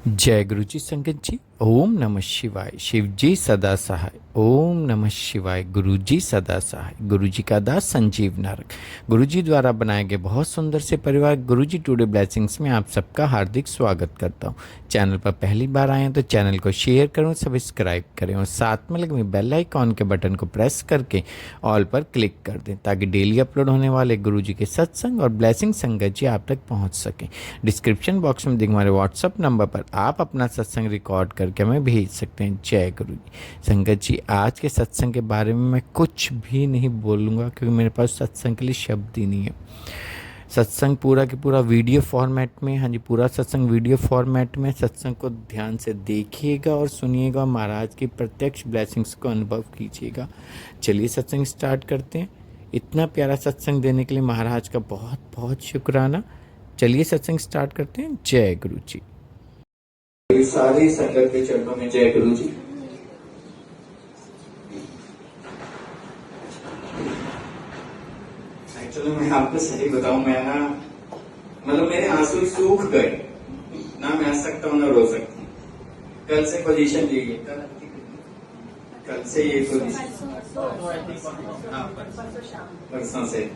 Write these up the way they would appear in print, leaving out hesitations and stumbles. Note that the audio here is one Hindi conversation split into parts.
जय गुरु जी संगत जी। ओम नमः शिवाय। शिव जी सदा सहाय। ओम नमः शिवाय। गुरु जी सदा सहाय। गुरु जी का दास संजीव नारक। गुरु जी द्वारा बनाए गए बहुत सुंदर से परिवार गुरु जी टुडे ब्लेसिंग्स में आप सबका हार्दिक स्वागत करता हूँ। चैनल पर पहली बार आए हैं तो चैनल को शेयर करें, सब्सक्राइब करें और साथ में लगे बेल आइकॉन के बटन को प्रेस करके ऑल पर क्लिक कर दें ताकि डेली अपलोड होने वाले गुरु जी के सत्संग और ब्लेसिंग संगत जी आप तक पहुँच सकें। डिस्क्रिप्शन बॉक्स में दिखे हमारे व्हाट्सअप नंबर पर आप अपना सत्संग रिकॉर्ड करके हमें भेज सकते हैं। जय गुरु जी संगत जी। आज के सत्संग के बारे में मैं कुछ भी नहीं बोलूँगा क्योंकि मेरे पास सत्संग के लिए शब्द ही नहीं है। सत्संग पूरा के पूरा वीडियो फॉर्मेट में, हाँ जी, पूरा सत्संग वीडियो फॉर्मेट में। सत्संग को ध्यान से देखिएगा और सुनिएगा, महाराज की प्रत्यक्ष ब्लेसिंग्स को अनुभव कीजिएगा। चलिए सत्संग स्टार्ट करते हैं। इतना प्यारा सत्संग देने के लिए महाराज का बहुत बहुत शुक्राना। चलिए सत्संग स्टार्ट करते हैं। जय गुरु जी। सारी संगत के चरणों में जय गुरु जी। एक्चुअली मैं आपको सही बताऊं, मैं ना मतलब मेरे आंसू सूख गए ना, मैं हंस सकता हूं ना रो सकता हूं। कल से पोजीशन ली है, कल से ये पोजीशन, परसों से।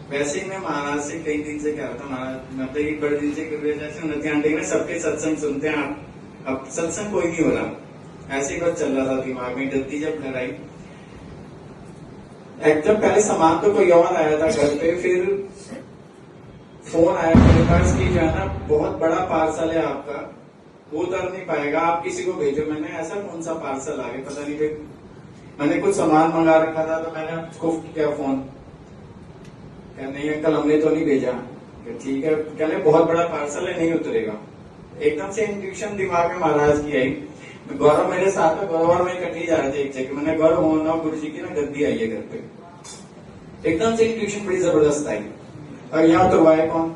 वैसे ही मैं महाराज से कई दिन से कह रहा था, महाराज मतलब एक बड़े दिन से जैसे उन्नति आंटी में सबके सत्संग सुनते हैं आप, अब सत्संग कोई नहीं हो रहा, ऐसे ही बस चल रहा था दिमाग में। गद्दी जब घर आई, एकदम पहले सामान तो कोई और आया था घर पे, फिर फोन आया मेरे पास कि जो है ना बहुत बड़ा पार्सल है आपका, वो उतर नहीं पाएगा, आप किसी को भेजो। मैंने ऐसा कौन सा पार्सल आ गया पता नहीं, मैंने कुछ सामान मंगा रखा था तो मैंने उसको किया फोन, नहीं अंकल हमने तो नहीं भेजा। ठीक है, कहने बहुत बड़ा पार्सल है, नहीं उतरेगा। एकदम से इंट्यूशन दिमाग में महाराज की आई। गौरव मेरे साथ में, गौरव और मैं इकट्ठे जा रहे थे एक जगह, मैंने गौरव होना गुरु जी की ना गद्दी आई है घर पे। एकदम से इंट्यूशन बड़ी जबरदस्त आई। और यहाँ उतरवाए कौन,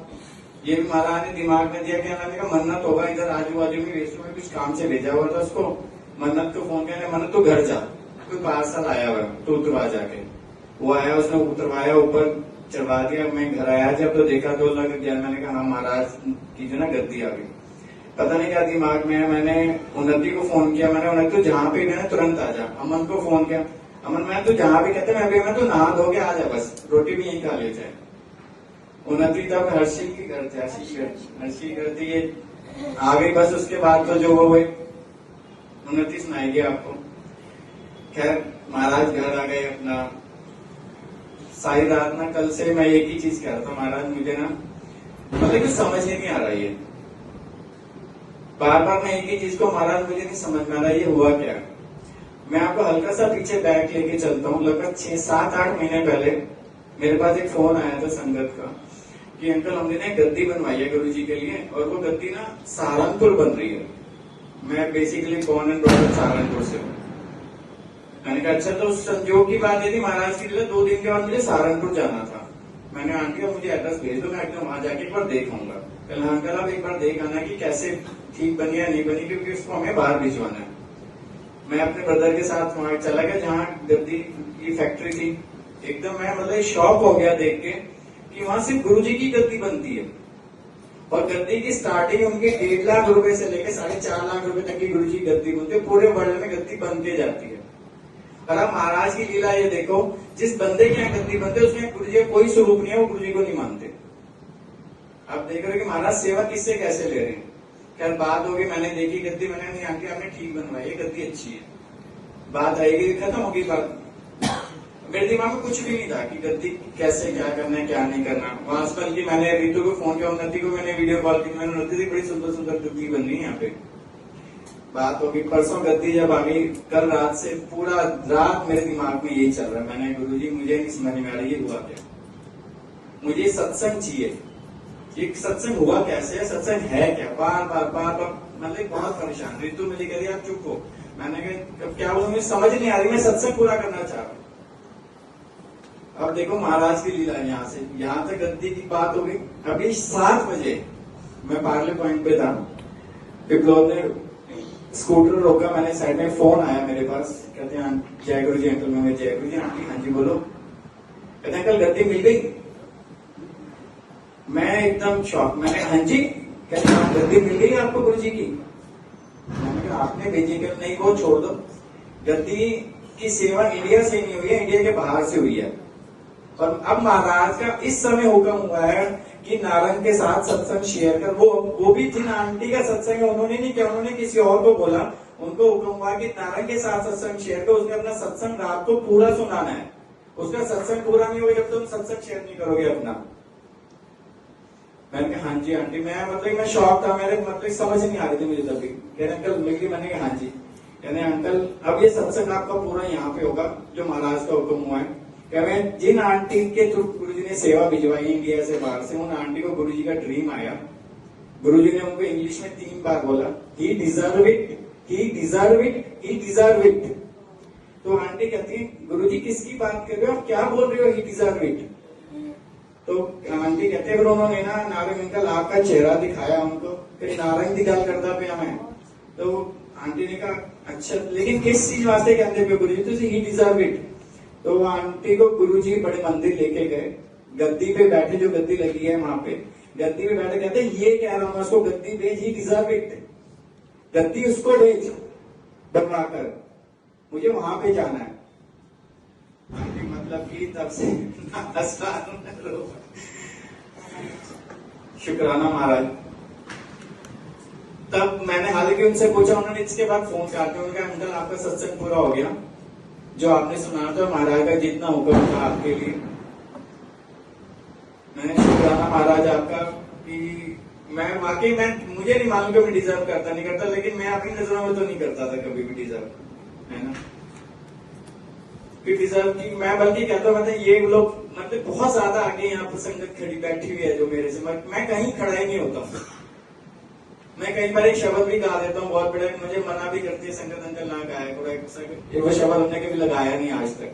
ये भी महाराज ने दिमाग में दिया कि मैंने कहा मन्नत होगा इधर आजू बाजू में वेस्ट में कुछ काम से भेजा हुआ था उसको। मन्नत को फोन किया, मन्नत तो घर जा, कोई पार्सल आया हुआ तो उतरवा जाके। वो आया, उसने उतरवाया, ऊपर चढ़वा दिया। मैं घर आया जब तो देखा 2 लाख गया। मैंने कहा हाँ महाराज की जो ना गद्दी आ गई। पता नहीं क्या दिमाग में है, मैंने उन्नति को फोन किया। मैंने उन्नति तो जहाँ पे गए तुरंत आ जा। अमन को फोन किया, अमन मैं तो जहाँ भी कहते मैं तो नहा धो के आ जा, बस रोटी भी यही खा ले जाए। उन्नति तब हर्षी की घर थे, हर्षी घर थी, ये आ गई बस। उसके बाद तो जो वो उन्नति सुनाएगी आपको। खैर महाराज घर आ गए अपना। सारी रात ना कल से मैं एक ही चीज कह रहा था, महाराज मुझे ना मतलब कुछ समझ ही नहीं आ रहा है। बार बार मैं एक ही चीज को, महाराज मुझे नहीं समझ में आ रहा ये हुआ क्या। मैं आपको हल्का सा पीछे बैक लेके चलता हूँ। लगभग 6-7-8 महीने पहले मेरे पास एक फोन आया था संगत का कि अंकल हमने ना गद्दी बनवाई है गुरु जी के लिए, और वो गद्दी ना सहारनपुर बन रही है। मैं basically born and brought Saharanpur से हूँ। मैंने कहा अच्छा। तो संजोग की बात ये थी महाराज के लिए 2 दिन के बाद मुझे सहारनपुर जाना था। मैंने आंटी को मुझे एड्रेस भेज दो, मैं एकदम वहां जाके एक बार देख आऊंगा। कल अंकल आप एक बार देख आना कि कैसे ठीक बनी या नहीं बनी, क्योंकि उसको हमें बाहर भिजवाना है। मैं अपने ब्रदर के साथ वहां चला गया जहाँ गद्दी की फैक्ट्री थी। एकदम मैं मतलब शॉक हो गया देख के कि वहां सिर्फ गुरु जी की गद्दी बनती है, और गद्दी की स्टार्टिंग उनके 1.5 लाख रुपए से लेकर 4.5 लाख रुपए तक की गुरु जी गद्दी बनती है। पूरे वर्ल्ड में गद्दी बनती जाती है। और अब महाराज की लीला ये देखो, जिस बंदे के यहाँ गद्दी बनते उसमें गुरु जी कोई स्वरूप नहीं है, वो गुरु जी को नहीं मानते। आप देख रहे हो कि महाराज सेवा किससे कैसे ले रहे हैं। खैर बात होगी, मैंने देखी गद्दी, मैंने नहीं आंटी आपने ठीक बनवाई है, गद्दी अच्छी है, बात आएगी, खत्म होगी बात। मेरे दिमाग में कुछ भी नहीं था कि गद्दी कैसे क्या करना है क्या नहीं करना। वहां बल्कि मैंने रीतू को फोन किया, उन्नति को मैंने वीडियो कॉल की। मैंने उन्नति थी बड़ी सुंदर सुंदर गद्दी बन रही है यहाँ पे। बात होगी परसों गद्दी जब आ गई, कल रात से पूरा रात मेरे दिमाग में यही चल रहा है। मैंने गुरु जी मुझे नहीं समझ में आ रही ये हुआ क्या, मुझे सत्संग चाहिए, ये सत्संग हुआ कैसे है, सत्संग है क्या। बार बार मतलब बहुत परेशान। ऋतु मिली कह रही आप चुप हो। मैंने कहा क्या बोलूं, मुझे समझ नहीं आ रही, मैं सत्संग पूरा करना चाह रहा हूँ। अब देखो महाराज की लीला, यहाँ से यहाँ तक गद्दी की बात हो गई। अभी 7 बजे मैं पार्ले पॉइंट पे था, विप्लव ने स्कूटर रोका, मैंने साइड में, फोन आया मेरे पास, कहते हैं जय गुरु जी अंकल। मैं जय गुरु जी आंटी, हाँ जी बोलो। कहते अंकल गद्दी मिल गई। मैं एकदम शॉक। मैंने हाँ जी कहते आप गद्दी मिल गई आपको गुरु जी की? मैंने कहा आपने भेजी कि नहीं, वो छोड़ दो। गद्दी की सेवा इंडिया से नहीं हुई है, इंडिया के बाहर से हुई है। और अब महाराज का इस समय हुक्म हुआ है कि नारंग के साथ सत्संग शेयर कर। वो भी जिन आंटी का सत्संग है उन्होंने नहीं किया, उन्होंने किसी और को बोला। उनको हुक्म हुआ कि नारंग के साथ सत्संग शेयर कर। उसने अपना सत्संग रात को पूरा सुनाना है। उसका सत्संग पूरा नहीं होगा जब तुम सत्संग शेयर नहीं करोगे अपना। मैंने कहा हाँ जी आंटी। मैं शॉक था, मेरे समझ नहीं आ रही थी मुझे तभी। कह रहे अंकल मिल गई? मैंने कहा हाँ जी। कहने अंकल अब ये सत्संग आपका पूरा यहाँ पे होगा जो महाराज का हुक्म हुआ है। कह रहे जिन आंटी के थ्रू गुरु जी ने सेवा भिजवाई इंडिया से बाहर से, उन आंटी को गुरु जी का ड्रीम आया। गुरु जी ने उनको इंग्लिश में 3 बार बोला, he deserve it, he deserve it, he deserve it. तो आंटी कहती है गुरु जी किसकी बात कर रहे हो, आप क्या बोल रहे हो ही डिजर्व इट? तो आंटी कहते हैं फिर उन्होंने ना नारंग अंकल आपका चेहरा दिखाया उनको, फिर नारंग की गल करता पे मैं। तो आंटी ने कहा अच्छा लेकिन किस चीज वास्ते कहते पे गुरु जी? तो ही डिजर्व इट। तो आंटी को गुरु जी बड़े मंदिर लेके गए, गद्दी पे बैठे, जो गद्दी लगी है वहां पे गद्दी पे बैठे, कहते ये कह रहा हूं उसको गद्दी भेज, ही डिजर्व इट, गद्दी उसको भेज बनवा कर, मुझे वहां पे जाना है। आंटी मतलब कि तब से शुक्राना महाराज। तब मैंने हालांकि उनसे पूछा, उन्होंने इसके बाद फोन काट दिया। उन्होंने कहा अंकल आपका सत्संग पूरा हो गया, जो आपने सुना था महाराज का जितना हुक्म था आपके लिए। मैंने शुक्राना महाराज आपका कि मैं वाकई मुझे नहीं मालूम कि मैं डिजर्व करता नहीं करता, लेकिन मैं अपनी नजरों में तो नहीं करता था कभी भी डिजर्व, है ना। डिजर्व की मैं बल्कि कहता हूँ ये लोग बहुत ज्यादा आगे यहाँ पर संगत खड़ी बैठी हुई है जो मेरे से, मैं कहीं खड़ा ही नहीं होता। मैं कई बार एक शब्द भी गा देता हूँ बहुत बड़े, मुझे मना भी करती है संगत अंकल ना गाया करो, वो शब्द हमने कभी लगाया नहीं आज तक।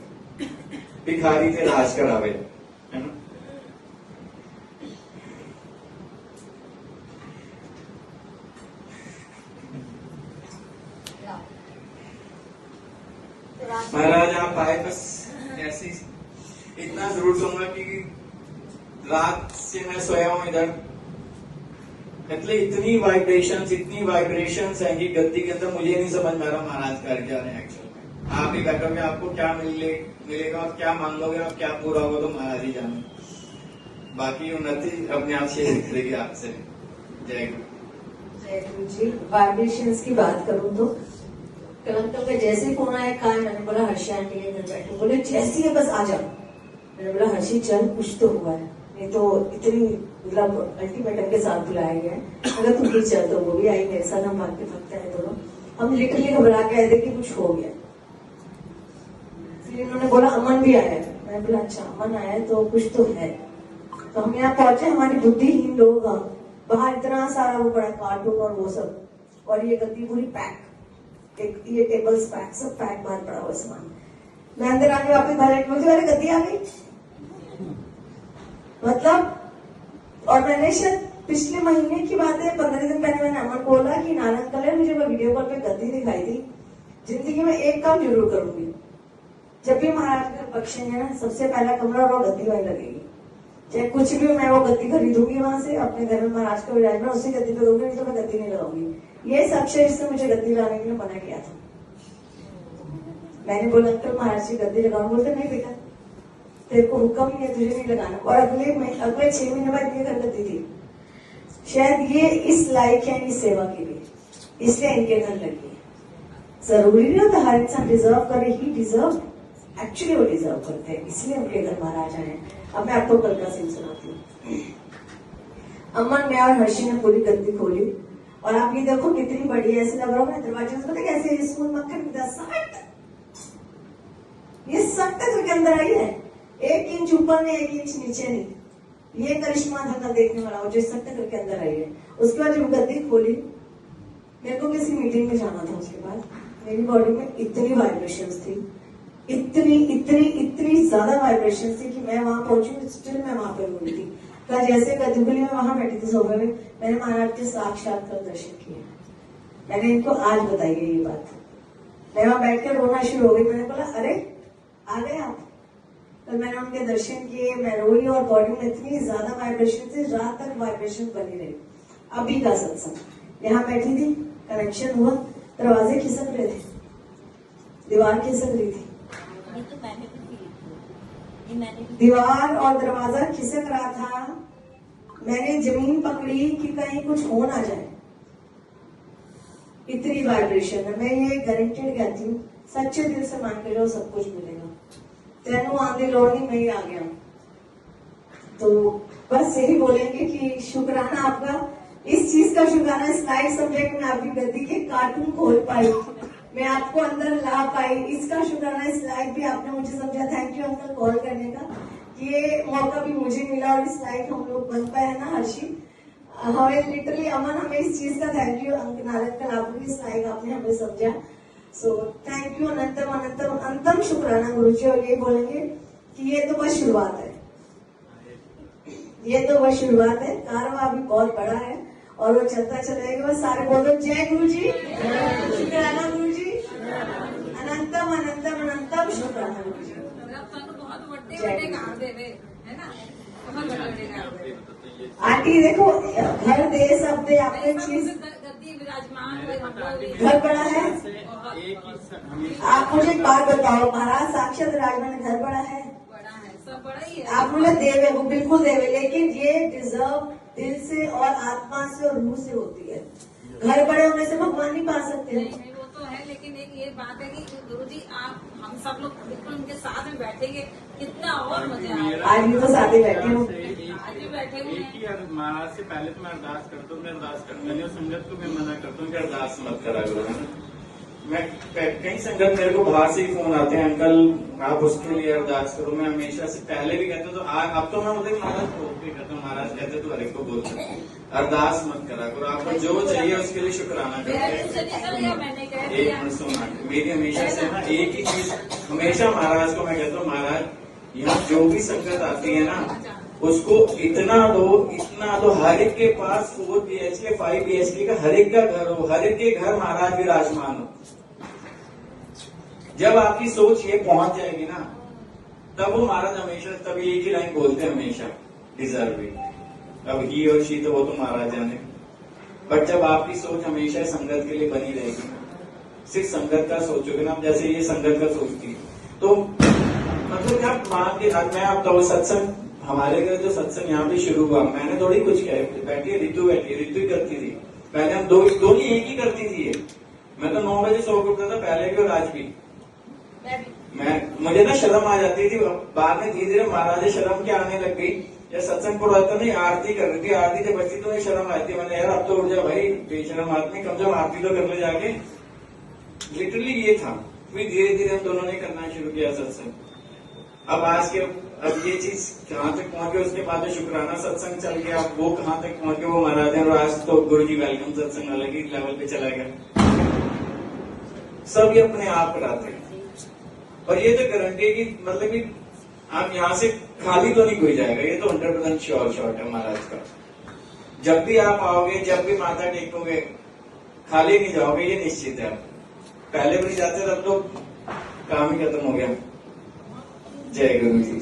भिखारी थे राज करावे, है ना। महाराज आप आए बस ऐसे इतना जरूर कहूंगा कि रात से मैं सोया हूं इधर, मतलब इतनी वाइब्रेशंस हैं कि गद्दी के अंदर मुझे नहीं समझ में आ रहा महाराज कर क्या रहे हैं एक्चुअल में। आप ही बैठोगे आपको क्या मिलेगा और क्या मांगोगे और क्या पूरा होगा तो महाराज ही जाने, बाकी उन्नति अपने आप शेयर करेगी आपसे। जय गुरु। जय गुरु जी। वाइब्रेशंस की बात करूं तो कल अंकल का जैसे फोन आया कहा, मैंने बोला हर्षी आंटी के घर बैठे, बोले जैसी है बस आ जाओ। मैंने बोला हर्षी चल कुछ तो हुआ है, नहीं तो इतनी मतलब अल्टीमेटम के साथ बुलाया गया है, अगर तुम भी चल तो वो भी आई मेरे साथ, हम भागते भागते आए दोनों। हम लिटरली घबरा के आए थे कि कुछ हो गया। फिर इन्होंने बोला अमन भी आया है। मैंने बोला अच्छा अमन आया है तो कुछ तो है। तो हम यहाँ पहुंचे, हमारी बुद्धिहीन लोग, बाहर इतना सारा वो बड़ा कार्टून और वो सब, और ये गद्दी पूरी पैक, ये टेबल्स पैक, सब पैक बाहर पड़ा हुआ सामान। मैं अंदर आके वापस बाहर मुझे अरे गद्दी आ गई मतलब। और मैंने शायद पिछले महीने की बात है, 15 दिन पहले मैंने अमन को बोला कि नानक कलर मुझे वो वीडियो कॉल पे गद्दी दिखाई थी, जिंदगी में एक काम जरूर करूंगी, जब भी महाराज घर बख्शेंगे ना सबसे पहला कमरा वो गद्दी वाली लगेगी, चाहे कुछ भी मैं वो गद्दी खरीदूंगी वहां से अपने घर में महाराज का विराजमान उसी गद्दी पे दूंगी, नहीं तो मैं गद्दी नहीं लगाऊंगी। ये सबसे इसने मुझे गद्दी लाने के लिए मना किया था। मैंने बोला अंकल महाराज जी गद्दी लगाऊं, बोलते नहीं बेटा तेरे को हुक्म ही है, तुझे नहीं लगाना। और अगले 6 महीने बाद ये घर गद्दी थी, शायद ये इस लायक है इस सेवा के लिए, इसलिए इनके घर लगी है। जरूरी नहीं होता हर इंसान डिजर्व करे, ही डिजर्व, एक्चुअली वो डिजर्व करते हैं, इसलिए उनके घर महाराज आए। अब मैं आपको कल का सीन सुनाती हूँ। अमन ने और हर्षी ने पूरी गद्दी खोली और आप ये देखो कितनी बड़ी है, ऐसे लग रहा है दरवाजे से पता कैसे स्कूल मक्खन 10 ये सख्त के अंदर आई है, 1 इंच ऊपर नहीं 1 इंच नीचे नहीं। ये करिश्मा था कल देखने वाला, जो सख्त करके अंदर आई है। उसके बाद जब गद्दी खोली, मेरे को किसी मीटिंग में जाना था, उसके बाद मेरी बॉडी में इतनी वाइब्रेशंस थी, इतनी इतनी इतनी ज्यादा वाइब्रेशन थी कि मैं वहां पहुंची, स्टिल मैं वहां पर रोई थी। कल जैसे कदुगली में वहां बैठी थी सोफे में, मैंने महाराज के साक्षात कर दर्शन किए। मैंने इनको आज बताई है ये बात, मैं वहां बैठकर रोना शुरू हो गई। मैंने बोला अरे आ गए आप। कल मैंने उनके दर्शन किए, मैं रोई और बॉडी में इतनी ज्यादा वाइब्रेशन थी, रात तक वाइब्रेशन बनी रही। अभी का सत्संग। यहाँ बैठी थी, कनेक्शन हुआ, दरवाजे खिसक रहे थे, दीवार खिसक रही थी, ये तो मैंने भी की। ये मैंने भी दीवार और दरवाजा खिसक रहा था। मैंने जमीन पकड़ी कि कहीं कुछ हो ना जाए, इतनी वाइब्रेशन है। मैं ये गारंटेड कहती हूँ, सच्चे दिल से मांग के जाओ, सब कुछ मिलेगा। तेनू आंधी लोड़ नहीं, मैं ही आ गया। तो बस यही बोलेंगे कि शुक्राना आपका, इस चीज का शुक्राना, इस लाइव सब्जेक्ट में आपकी गति के कार्टून खोल पाई, मैं आपको अंदर ला पाई, इसका शुक्राना। इस लाइव भी आपने मुझे समझा। थैंक यू अंकल कॉल करने का, कि ये मौका भी मुझे मिला और इस लाइव हम लोग बन पाए ना हर्षी। हमें लिटरली अमन, हमें इस चीज का थैंक यू नारायण आपको भी, इस लाइव आपने हमें समझा। सो थैंक यू, अनंतम अनंतम अंतम शुक्राना गुरुजी। और ये बोलेंगे कि ये तो बस शुरुआत है, ये तो बस शुरुआत है, कारवा अभी बहुत बड़ा है और वो चलता चलेगा। बस सारे बोलो जय गुरु जी, शुक्राना गुरु जी, अनंतम अनंतम अनंतम शुक्राना गुरु जी। बहुत बड़े कार देवे है ना, बहुत बड़े कार देवे। आंटी देखो, घर दे सब दे, आपने चीज, गद्दी विराजमान हुए हम लोग। घर बड़ा है। एक ही आप मुझे एक बात बताओ, महाराज साक्षात विराजमान, घर बड़ा है, बड़ा है, सब बड़ा ही है। आप मुझे देवे, वो बिल्कुल देवे, लेकिन ये डिजर्व दिल से और आत्मा से और रूह से होती है। घर बड़े होने से भगवान नहीं पा सकते। नहीं वो तो है, लेकिन एक ये बात है कि गुरुजी आप हम सब लोग बिल्कुल उनके साथ में बैठेंगे, कितना और मजा आएगा। आज भी तो साथ ही बैठे हूँ। आज भी बैठे हुए एक ही महाराज से पहले तो मैं अरदास करता हूँ, मैं अरदास करता नहीं, और संगत को मैं मना करता हूँ कि अरदास मत करा करो, है ना। मैं कई संगत मेरे को बाहर से ही फोन आते हैं, अंकल आप उसके लिए अरदास करो। मैं हमेशा से पहले भी कहता हूँ, तो अब तो मैं मतलब महाराज बोल के कहता हूँ, महाराज कहते तो हर एक को बोल सकते हैं, अरदास मत करा करो, आपको जो चाहिए उसके लिए शुक्राना करते हैं। मैंने कह एक दिया। मिनट सुनना, मेरी हमेशा से ना एक ही चीज, हमेशा महाराज को मैं कहता हूँ, महाराज यहाँ जो भी संगत आती है ना, उसको इतना दो, हर एक के पास 4 BHK 5 BHK का हर एक का घर हो, हर एक के घर महाराज विराजमान हो। जब आपकी सोच ये पहुंच जाएगी ना, तब वो महाराज हमेशा, तब एक ही लाइन बोलते हैं हमेशा, डिजर्विंग। अब ही और शी तो वो तो महाराज जाने, बट जब आपकी सोच हमेशा संगत के लिए बनी रहेगी, सिर्फ संगत का सोचोगे ना, जैसे ये संगत का सोचती है, तो मतलब आप मान के, मैं आप तो सत्संग, हमारे घर जो सत्संग यहाँ पे शुरू हुआ, मैंने थोड़ी कुछ किया, बैठी रितु ही करती थी। पहले हम दोनों एक ही करती थी ये। मैं तो 9 बजे सो के उठता था, पहले भी और आज भी। मुझे ना शर्म आ जाती थी, बाद में धीरे धीरे महाराज शर्म क्या आने लग गई। या सत्संग को रहता नहीं, आरती कर रही थी, आरती जब बचती तो शर्म आती, मैंने यार अब तो उठ जा भाई, बेशरम आदमी, कम से कम आरती तो कर ले जाके। लिटरली ये था। फिर धीरे धीरे हम दोनों ने करना शुरू किया सत्संग। अब ये चीज कहाँ तक पहुंच गई, उसके बाद में शुक्राना सत्संग चल गया, वो कहाँ तक पहुंच गया वो महाराज है। और आज तो गुरु जी वेलकम सत्संग अलग ही लेवल पे चला गया। सब ये अपने आप कराते हैं, और ये तो गारंटी है कि मतलब कि आप यहाँ से खाली तो नहीं कोई जाएगा, ये तो 100% श्योर शॉट है महाराज का। जब भी आप आओगे, जब भी माथा टेकोगे, खाली नहीं जाओगे, ये निश्चित है। पहले भी नहीं जाते, तब तो काम ही खत्म हो गया। जय गुरु जी।